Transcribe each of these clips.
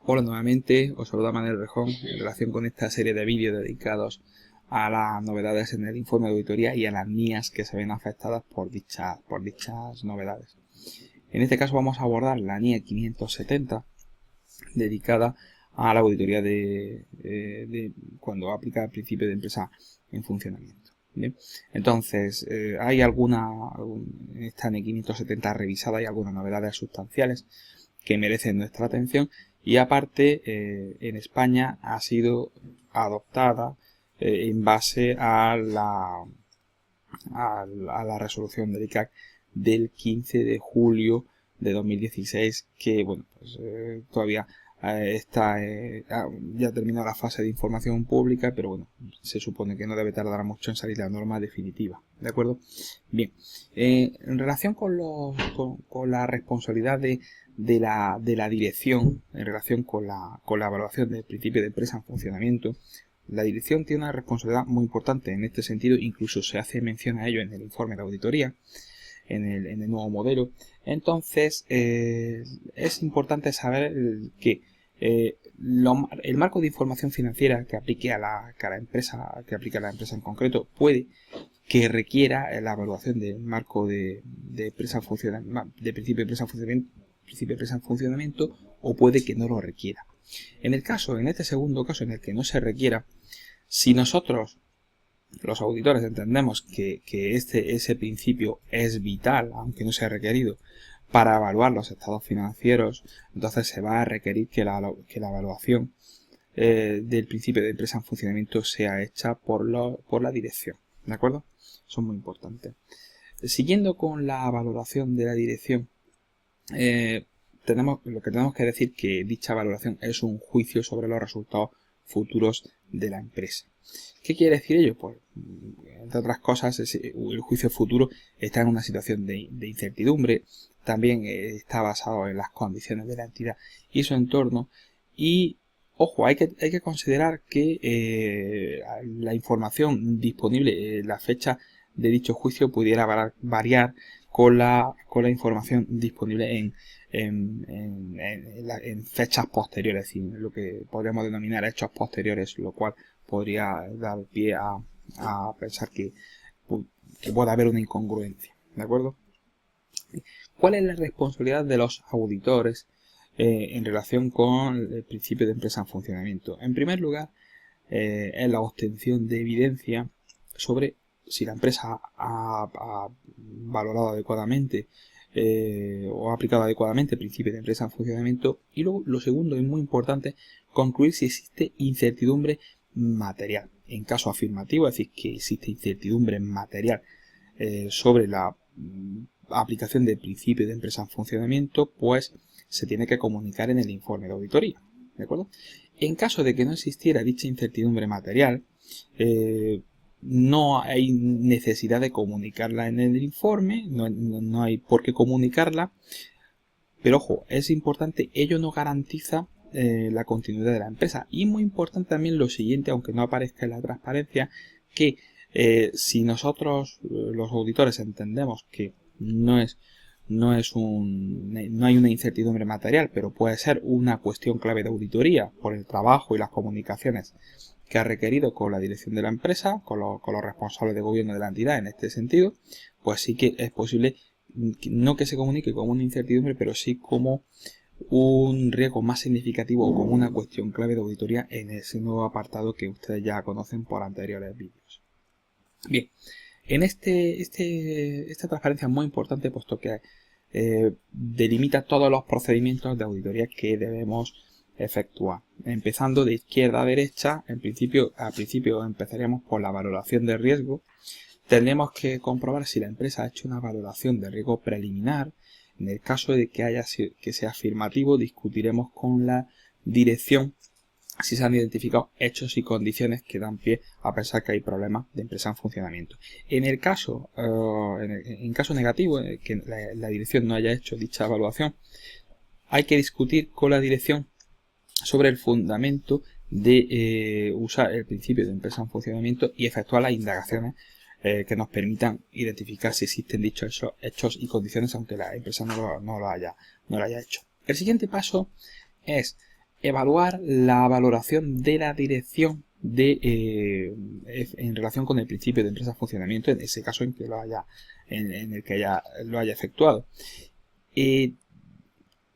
Hola nuevamente, os saluda Manuel Rejón en relación con esta serie de vídeos dedicados a las novedades en el informe de auditoría y a las NIAs que se ven afectadas por dichas novedades. En este caso vamos a abordar la NIA 570 dedicada a la auditoría de cuando aplica el principio de empresa en funcionamiento. Bien, entonces hay en esta NIA 570 revisada hay algunas novedades sustanciales que merecen nuestra atención y aparte en España ha sido adoptada en base a la resolución del ICAC del 15 de julio de 2016 que bueno pues todavía ya ha terminado la fase de información pública, pero bueno, se supone que no debe tardar mucho en salir la norma definitiva, ¿de acuerdo? Bien, en relación con la responsabilidad de la dirección, en relación con la evaluación del principio de empresa en funcionamiento, la dirección tiene una responsabilidad muy importante en este sentido, incluso se hace mención a ello en el informe de auditoría, en el nuevo modelo. Entonces es importante saber que el marco de información financiera que aplique a la empresa en concreto puede que requiera la evaluación del marco de empresa de principio de empresa en funcionamiento o puede que no lo requiera. En este segundo caso en el que no se requiera, si nosotros los auditores entendemos que ese principio es vital, aunque no sea requerido, para evaluar los estados financieros, entonces se va a requerir que la evaluación del principio de empresa en funcionamiento sea hecha por la dirección, ¿de acuerdo? Eso es muy importante. Siguiendo con la valoración de la dirección, tenemos que decir que dicha valoración es un juicio sobre los resultados futuros de la empresa. ¿Qué quiere decir ello? Pues, entre otras cosas, el juicio futuro está en una situación de incertidumbre, también está basado en las condiciones de la entidad y su entorno, y ojo, hay que considerar que la información disponible, la fecha de dicho juicio pudiera variar con la información disponible en fechas posteriores, es decir, lo que podríamos denominar hechos posteriores, lo cual podría dar pie a pensar que puede haber una incongruencia, ¿de acuerdo? ¿Cuál es la responsabilidad de los auditores en relación con el principio de empresa en funcionamiento? En primer lugar, es la obtención de evidencia sobre si la empresa ha valorado adecuadamente o ha aplicado adecuadamente el principio de empresa en funcionamiento, y luego lo segundo es muy importante, concluir si existe incertidumbre material. En caso afirmativo, es decir, que existe incertidumbre material sobre la aplicación del principio de empresa en funcionamiento, pues se tiene que comunicar en el informe de auditoría, ¿de acuerdo? En caso de que no existiera dicha incertidumbre material, no hay necesidad de comunicarla en el informe, no hay por qué comunicarla, pero ojo, es importante, ello no garantiza la continuidad de la empresa. Y muy importante también lo siguiente, aunque no aparezca en la transparencia, que si nosotros los auditores entendemos que no hay una incertidumbre material, pero puede ser una cuestión clave de auditoría por el trabajo y las comunicaciones que ha requerido con la dirección de la empresa, con los responsables de gobierno de la entidad en este sentido, pues sí que es posible no que se comunique como una incertidumbre, pero sí como un riesgo más significativo o como una cuestión clave de auditoría en ese nuevo apartado que ustedes ya conocen por anteriores vídeos. Bien, en esta transparencia es muy importante puesto que delimita todos los procedimientos de auditoría que debemos efectuar. Empezando de izquierda a derecha, al principio empezaríamos por la valoración de riesgo. Tendremos que comprobar si la empresa ha hecho una valoración de riesgo preliminar. En el caso de que sea afirmativo, discutiremos con la dirección si se han identificado hechos y condiciones que dan pie a pensar que hay problemas de empresa en funcionamiento. En el caso, en caso negativo, que la dirección no haya hecho dicha evaluación, hay que discutir con la dirección sobre el fundamento de usar el principio de empresa en funcionamiento y efectuar las indagaciones que nos permitan identificar si existen dichos hechos y condiciones, aunque la empresa no lo haya hecho. El siguiente paso es evaluar la valoración de la dirección en relación con el principio de empresa en funcionamiento, en ese caso en el que lo haya efectuado.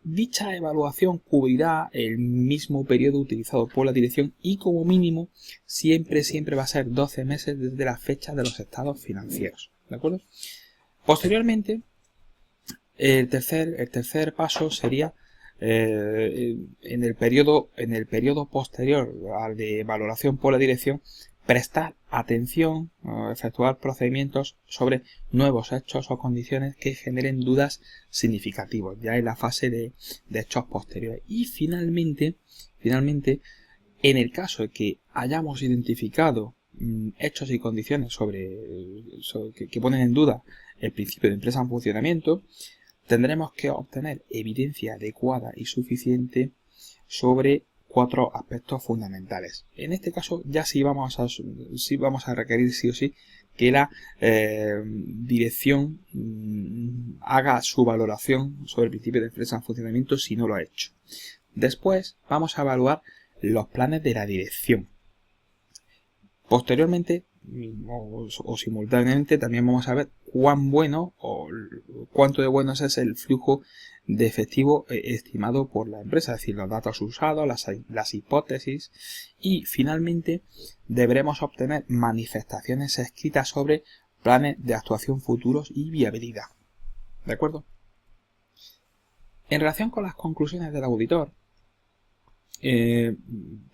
Dicha evaluación cubrirá el mismo periodo utilizado por la dirección y como mínimo siempre va a ser 12 meses desde la fecha de los estados financieros. ¿De acuerdo? Posteriormente, el tercer paso sería en el periodo posterior al de valoración por la dirección, prestar atención o efectuar procedimientos sobre nuevos hechos o condiciones que generen dudas significativas, ya en la fase de hechos posteriores. Y finalmente, en el caso de que hayamos identificado hechos y condiciones que ponen en duda el principio de empresa en funcionamiento, tendremos que obtener evidencia adecuada y suficiente sobre 4 aspectos fundamentales. En este caso ya sí vamos a requerir sí o sí que la dirección haga su valoración sobre el principio de empresa en funcionamiento si no lo ha hecho. Después vamos a evaluar los planes de la dirección. Posteriormente o simultáneamente también vamos a ver cuán bueno o cuánto de buenos es el flujo de efectivo estimado por la empresa, es decir, los datos usados, las hipótesis, y finalmente deberemos obtener manifestaciones escritas sobre planes de actuación futuros y viabilidad. ¿De acuerdo? En relación con las conclusiones del auditor,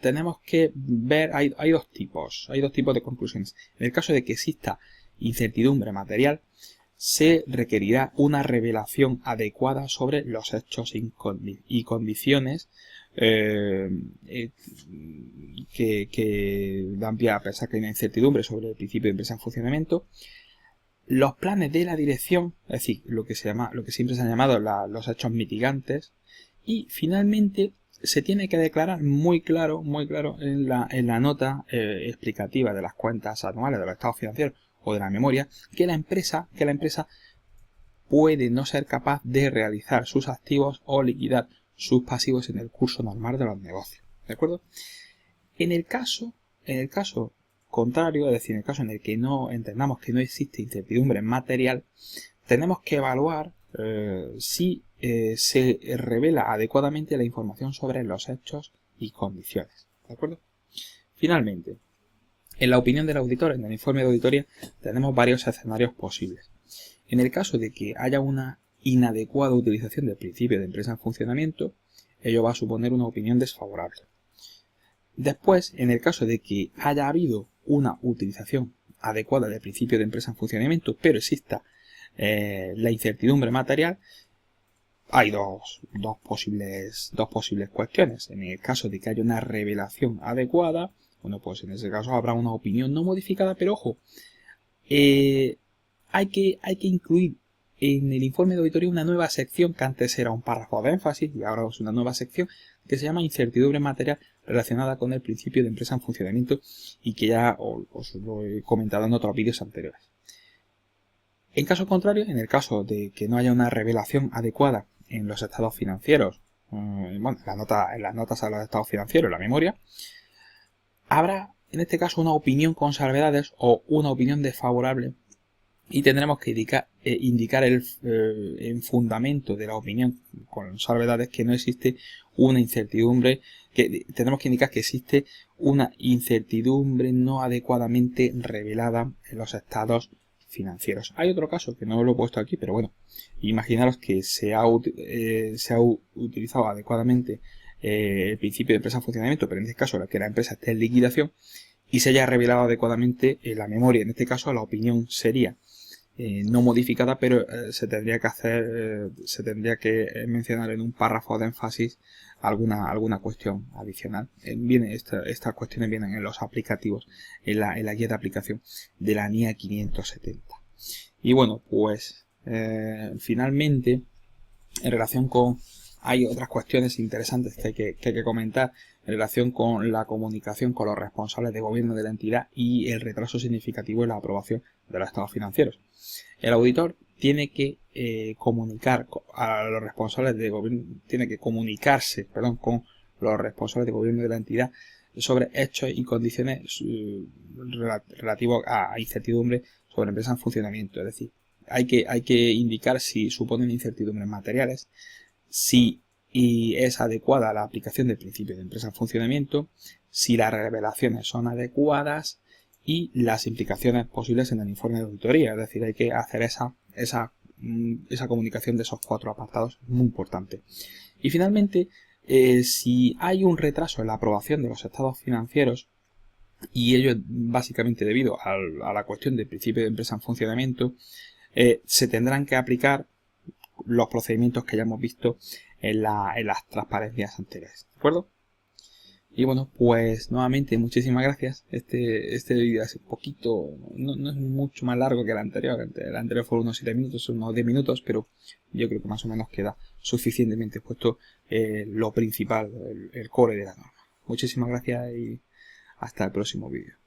tenemos que ver, hay dos tipos de conclusiones. En el caso de que exista incertidumbre material, se requerirá una revelación adecuada sobre los hechos y condiciones que dan pie a pensar que hay una incertidumbre sobre el principio de empresa en funcionamiento. Los planes de la dirección, es decir, lo que siempre se han llamado los hechos mitigantes, y finalmente se tiene que declarar muy claro en la nota explicativa de las cuentas anuales de los estados financieros o de la memoria que la empresa puede no ser capaz de realizar sus activos o liquidar sus pasivos en el curso normal de los negocios. ¿De acuerdo? En el caso contrario, es decir, en el caso en el que no entendamos que no existe incertidumbre material, tenemos que evaluar si se revela adecuadamente la información sobre los hechos y condiciones. ¿De acuerdo? Finalmente, en la opinión del auditor, en el informe de auditoría, tenemos varios escenarios posibles. En el caso de que haya una inadecuada utilización del principio de empresa en funcionamiento, ello va a suponer una opinión desfavorable. Después, en el caso de que haya habido una utilización adecuada del principio de empresa en funcionamiento, pero exista la incertidumbre material, hay dos posibles cuestiones. En el caso de que haya una revelación adecuada, bueno, pues en ese caso habrá una opinión no modificada, pero ojo, hay que incluir en el informe de auditoría una nueva sección que antes era un párrafo de énfasis y ahora es una nueva sección que se llama incertidumbre material relacionada con el principio de empresa en funcionamiento y que ya os lo he comentado en otros vídeos anteriores. En caso contrario, en el caso de que no haya una revelación adecuada en los estados financieros, en las notas a los estados financieros, en la memoria, habrá en este caso una opinión con salvedades o una opinión desfavorable y tendremos que indicar en fundamento de la opinión con salvedades que no existe una incertidumbre, que tenemos que indicar que existe una incertidumbre no adecuadamente revelada en los estados financieros. Hay otro caso que no lo he puesto aquí, pero bueno, imaginaros que se ha utilizado adecuadamente el principio de empresa en funcionamiento, pero en este caso que la empresa esté en liquidación y se haya revelado adecuadamente la memoria. En este caso la opinión sería no modificada, pero se tendría que mencionar en un párrafo de énfasis alguna cuestión adicional. Estas cuestiones vienen en los aplicativos, en la guía de aplicación de la NIA 570. Y bueno, pues finalmente, en relación con... Hay otras cuestiones interesantes que hay que comentar en relación con la comunicación con los responsables de gobierno de la entidad y el retraso significativo en la aprobación de los estados financieros. El auditor tiene que comunicar a los responsables de gobierno, tiene que comunicarse, con los responsables de gobierno de la entidad sobre hechos y condiciones relativos a incertidumbre sobre empresas en funcionamiento. Es decir, hay que indicar si suponen incertidumbres materiales, si es adecuada la aplicación del principio de empresa en funcionamiento, si las revelaciones son adecuadas y las implicaciones posibles en el informe de auditoría. Es decir, hay que hacer esa comunicación de esos 4 apartados, muy importante. Y finalmente, si hay un retraso en la aprobación de los estados financieros, y ello es básicamente debido a la cuestión del principio de empresa en funcionamiento, se tendrán que aplicar los procedimientos que hayamos visto en las transparencias anteriores, ¿de acuerdo? Y bueno, pues nuevamente muchísimas gracias. Este vídeo es un poquito, no es mucho más largo que el anterior. El anterior fue unos 7 minutos, unos 10 minutos, pero yo creo que más o menos queda suficientemente expuesto lo principal, el core de la norma. Muchísimas gracias y hasta el próximo vídeo.